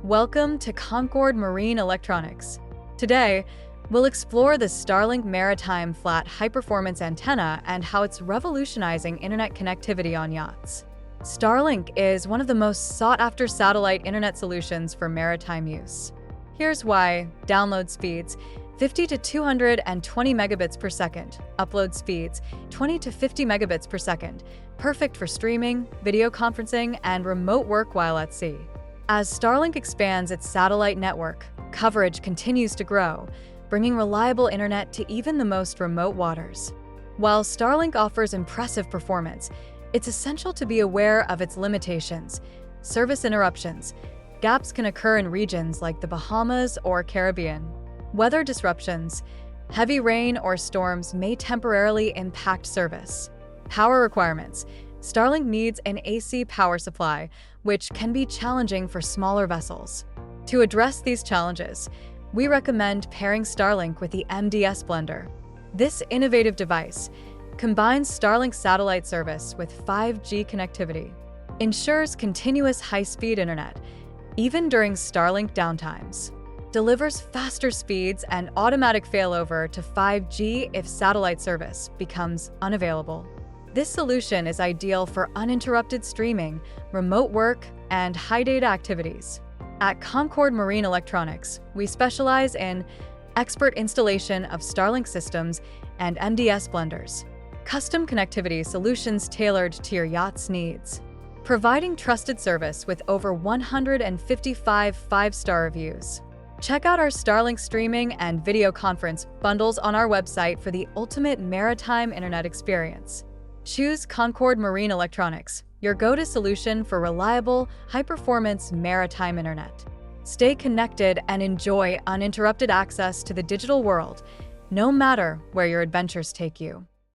Welcome to Concord Marine Electronics. Today, we'll explore the Starlink Maritime flat high-performance antenna and how it's revolutionizing internet connectivity on yachts. Starlink is one of the most sought-after satellite internet solutions for maritime use. Here's why: download speeds 50 to 220 megabits per second, upload speeds 20 to 50 megabits per second, perfect for streaming, video conferencing, and remote work while at sea. As Starlink expands its satellite network, coverage continues to grow, bringing reliable internet to even the most remote waters. While Starlink offers impressive performance, it's essential to be aware of its limitations. Service interruptions. Gaps can occur in regions like the Bahamas or Caribbean. Weather disruptions. Heavy rain or storms may temporarily impact service. Power requirements. Starlink needs an AC power supply, which can be challenging for smaller vessels. To address these challenges, we recommend pairing Starlink with the MDS blender. This innovative device combines Starlink satellite service with 5G connectivity, ensures continuous high-speed internet, even during Starlink downtimes, delivers faster speeds and automatic failover to 5G if satellite service becomes unavailable. This solution is ideal for uninterrupted streaming, remote work, and high-data activities. At Concord Marine Electronics, we specialize in expert installation of Starlink systems and MDS blenders, custom connectivity solutions tailored to your yacht's needs, providing trusted service with over 155 five-star reviews. Check out our Starlink streaming and video conference bundles on our website for the ultimate maritime internet experience. Choose Concord Marine Electronics, your go-to solution for reliable, high-performance maritime internet. Stay connected and enjoy uninterrupted access to the digital world, no matter where your adventures take you.